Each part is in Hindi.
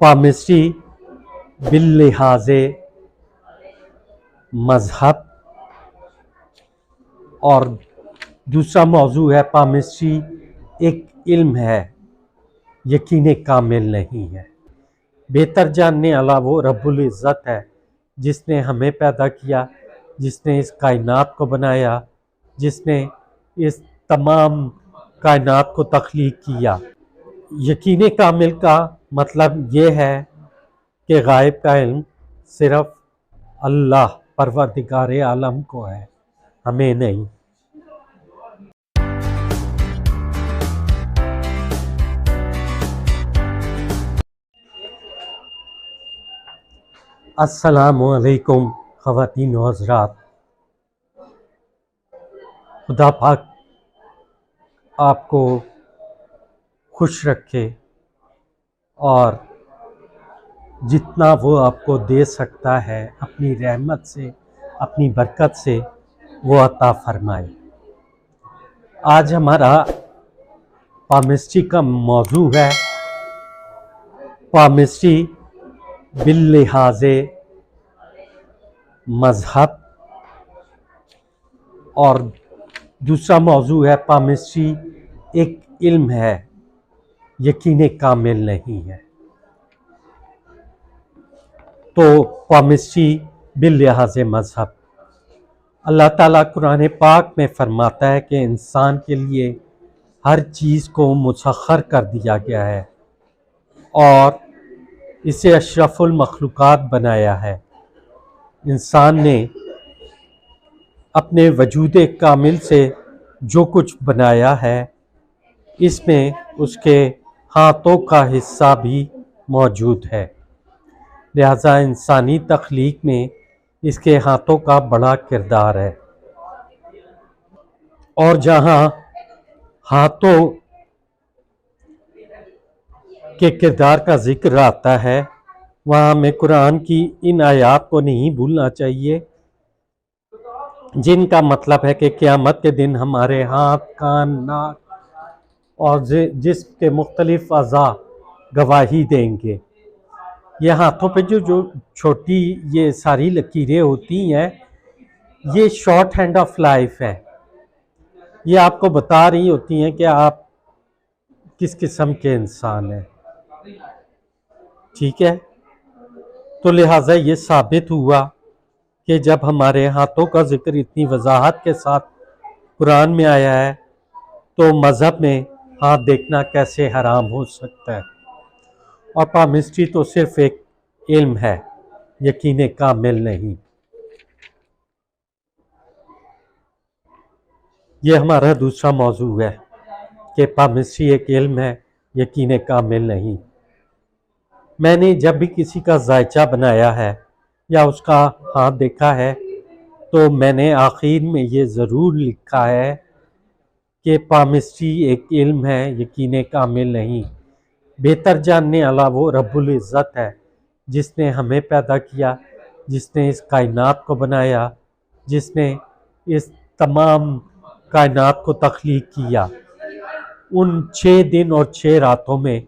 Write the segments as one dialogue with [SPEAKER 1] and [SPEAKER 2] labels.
[SPEAKER 1] पामिस्ट्री बिल लिहाज मजहब और दूसरा मौजू है पामिस्ट्री एक इल्म है, यकीन कामिल नहीं है। बेहतर जानने वाला वो रब्बुल इज़्ज़त है जिसने हमें पैदा किया, जिसने इस कायनात को बनाया, जिसने इस तमाम कायनात को तख्लीक किया। यकीन कामिल का मतलब ये है कि गायब का इल्म सिर्फ अल्लाह परवरदिगार आलम को है, हमें नहीं। अस्सलामु अलैकुम ख़वातीन व हज़रात, खुदा पाक आपको खुश रखे और जितना वो आपको दे सकता है अपनी रहमत से, अपनी बरकत से, वो अता फरमाए। आज हमारा पामिस्ट्री का मौजू है पामिस्ट्री बिल लिहाज मजहब और दूसरा मौजू है पामिस्ट्री एक इल्म है, यकीन कामिल नहीं है। तो पामिस्ट्री बिल लिहाज मजहब, अल्लाह ताला कुरान पाक में फरमाता है कि इंसान के लिए हर चीज़ को मुसख्खर कर दिया गया है और इसे अशरफुल मखलूक़ात बनाया है। इंसान ने अपने वजूद कामिल से जो कुछ बनाया है, इसमें उसके हाथों का हिस्सा भी मौजूद है। लिहाजा इंसानी तख्लीक में इसके हाथों का बड़ा किरदार है। और जहाँ हाथों के किरदार का जिक्र आता है, वहाँ हमें कुरान की इन आयात को नहीं भूलना चाहिए जिनका मतलब है कि क़यामत के दिन हमारे हाथ, कान, नाक और जिस्म के मुख्तलिफ अज़ा गवाही देंगे। ये हाथों पे जो छोटी ये सारी लकीरें होती हैं, ये शॉर्ट हैंड ऑफ लाइफ है। ये आपको बता रही होती हैं कि आप किस किस्म के इंसान हैं। ठीक है, तो लिहाजा ये साबित हुआ कि जब हमारे हाथों का जिक्र इतनी वजाहत के साथ कुरान में आया है, तो मज़हब में हाथ देखना कैसे हराम हो सकता है। और पामिस्ट्री तो सिर्फ एक इल्म है, यकीन कामिल नहीं। ये हमारा दूसरा मौजू है कि पामिस्ट्री एक इल्म है, यकीन कामिल नहीं। मैंने जब भी किसी का जायचा बनाया है या उसका हाथ देखा है, तो मैंने आखिर में ये ज़रूर लिखा है कि पामिस्ट्री एक इल्म है, यकीन कामिल नहीं। बेहतर जानने वाला वो रब्बुल इज़्ज़त है जिसने हमें पैदा किया, जिसने इस कायनात को बनाया, जिसने इस तमाम कायनात को तख्लीक किया उन 6 दिन और 6 रातों में।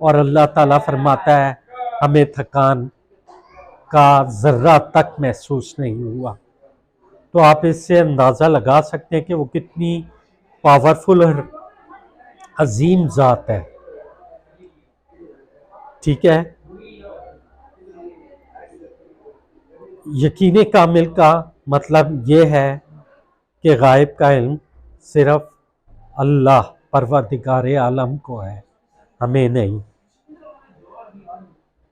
[SPEAKER 1] और अल्लाह ताला फरमाता है हमें थकान का ज़र्रा तक महसूस नहीं हुआ। तो आप इससे अंदाज़ा लगा सकते हैं कि वो कितनी पावरफुल और अजीम ज़ात है। ठीक है, यकीन कामिल का मतलब ये है कि गायब का इल्म सिर्फ अल्लाह परवरदिगार आलम को है, हमें नहीं।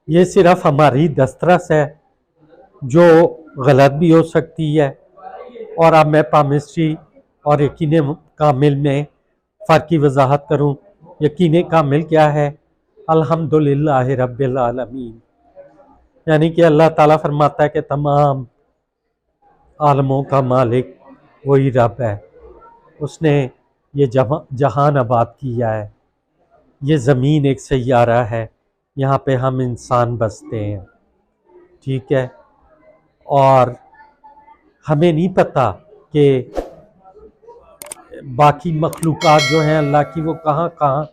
[SPEAKER 1] ये सिर्फ हमारी दस्तरस है जो गलत भी हो सकती है। और अब मैं पामिस्ट्री और यकीन कामिल में फ़र्क की वजाहत करूँ। यकीन कामिल क्या है? अल्हम्दुलिल्लाह रब्बिल आलमीन, यानी कि अल्लाह ताला फरमाता है कि तमाम आलमों का मालिक वही रब है। उसने ये जहान आबाद किया है। ये ज़मीन एक सैयारा है, यहाँ पे हम इंसान बसते हैं। ठीक है, और हमें नहीं पता कि बाकी मखलूक़ात जो हैं अल्लाह की, वो कहाँ कहाँ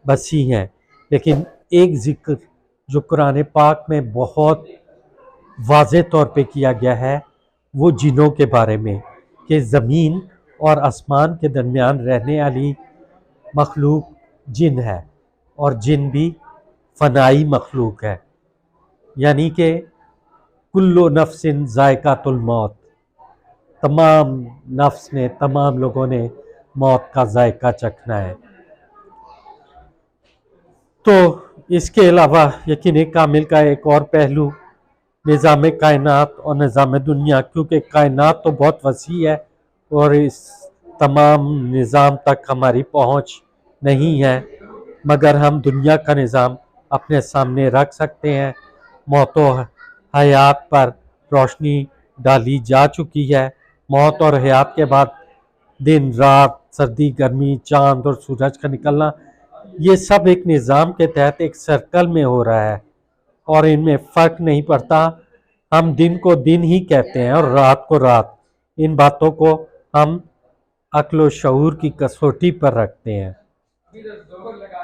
[SPEAKER 1] बसी हैं, लेकिन एक ज़िक्र जो कुरान पाक में बहुत वाज़े तौर पे किया गया है वो जिनों के बारे में, कि ज़मीन और आसमान के दरमियान रहने वाली मखलूक जिन है, और जिन भी फ़नाई मखलूक है, यानी कि कुल्लु नफ्सिन ज़ायक़ातुल मौत, तमाम नफ्स ने, तमाम लोगों ने मौत का जायका चखना है। तो इसके अलावा यकीन कामिल का एक और पहलू निज़ाम कायनात और निज़ाम दुनिया, क्योंकि कायनात तो बहुत वसी है और इस तमाम निज़ाम तक हमारी पहुंच नहीं है, मगर हम दुनिया का निज़ाम अपने सामने रख सकते हैं। मौत और हयात पर रोशनी डाली जा चुकी है। मौत और हयात के बाद दिन रात, सर्दी गर्मी, चांद और सूरज का निकलना, ये सब एक निज़ाम के तहत एक सर्कल में हो रहा है और इनमें फ़र्क नहीं पड़ता। हम दिन को दिन ही कहते हैं और रात को रात। इन बातों को हम अक्ल व शऊर की कसौटी पर रखते हैं।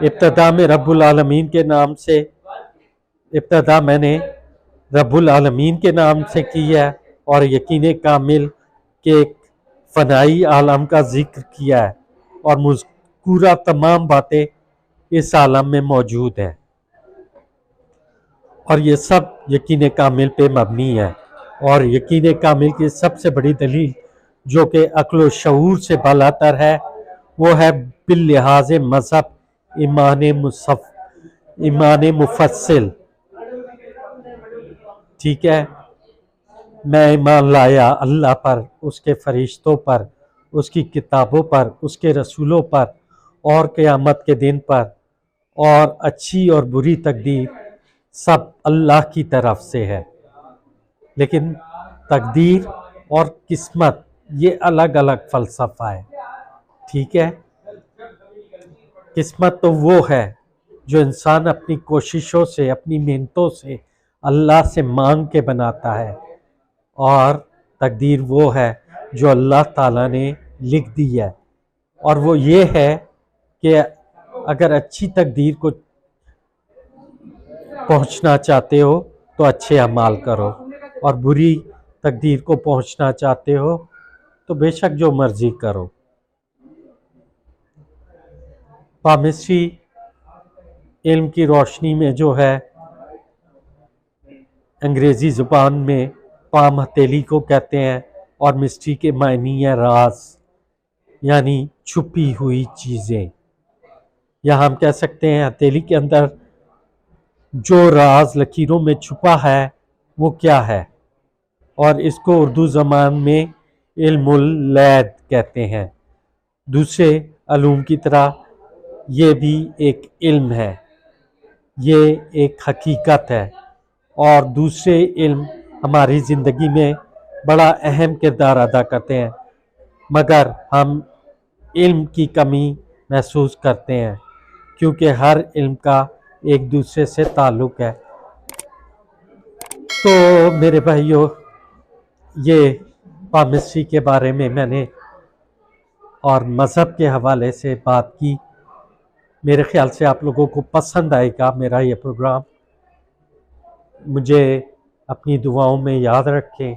[SPEAKER 1] इब्तदा में रब्बुल आलमीन के नाम से, इब्तदा मैंने रब्बुल आलमीन के नाम से की है और यकीन कामिल के एक फ़नाई आलम का जिक्र किया है और मज़कूरा तमाम बातें इस आलम में मौजूद हैं और ये सब यकीन कामिल पे मबनी है। और यकीन कामिल की सबसे बड़ी दलील जो कि अक्ल व शऊर से बालातर है वो है बिल लिहाज मज़हब ईमान मुफस्सिल। ठीक है, मैं ईमान लाया अल्लाह पर, उसके फरिश्तों पर, उसकी किताबों पर, उसके रसूलों पर और क़यामत के दिन पर, और अच्छी और बुरी तकदीर सब अल्लाह की तरफ से है। लेकिन तकदीर और किस्मत ये अलग अलग फ़लसफ़ा है। ठीक है, किस्मत तो वो है जो इंसान अपनी कोशिशों से, अपनी मेहनतों से, अल्लाह से मांग के बनाता है, और तकदीर वो है जो अल्लाह ताला ने लिख दी है। और वो ये है कि अगर अच्छी तकदीर को पहुंचना चाहते हो तो अच्छे अमाल करो, और बुरी तकदीर को पहुंचना चाहते हो तो बेशक जो मर्जी करो। पामिस्ट्री इल्म की रोशनी में जो है, अंग्रेज़ी ज़ुबान में पाम हथेली को कहते हैं, और मिस्ट्री के मायनी है राज, यानी छुपी हुई चीज़ें, या हम कह सकते हैं हथेली के अंदर जो राज लकीरों में छुपा है वो क्या है। और इसको उर्दू ज़बान में इल्मुल लैद कहते हैं। दूसरे अलूम की तरह ये भी एक इल्म है, ये एक हकीकत है, और दूसरे इल्म हमारी ज़िंदगी में बड़ा अहम किरदार अदा करते हैं, मगर हम इल्म की कमी महसूस करते हैं क्योंकि हर इल्म का एक दूसरे से ताल्लुक़ है। तो मेरे भाइयों, ये पामिस्ट्री के बारे में मैंने और मज़हब के हवाले से बात की। मेरे ख़्याल से आप लोगों को पसंद आएगा मेरा ये प्रोग्राम। मुझे अपनी दुआओं में याद रखें।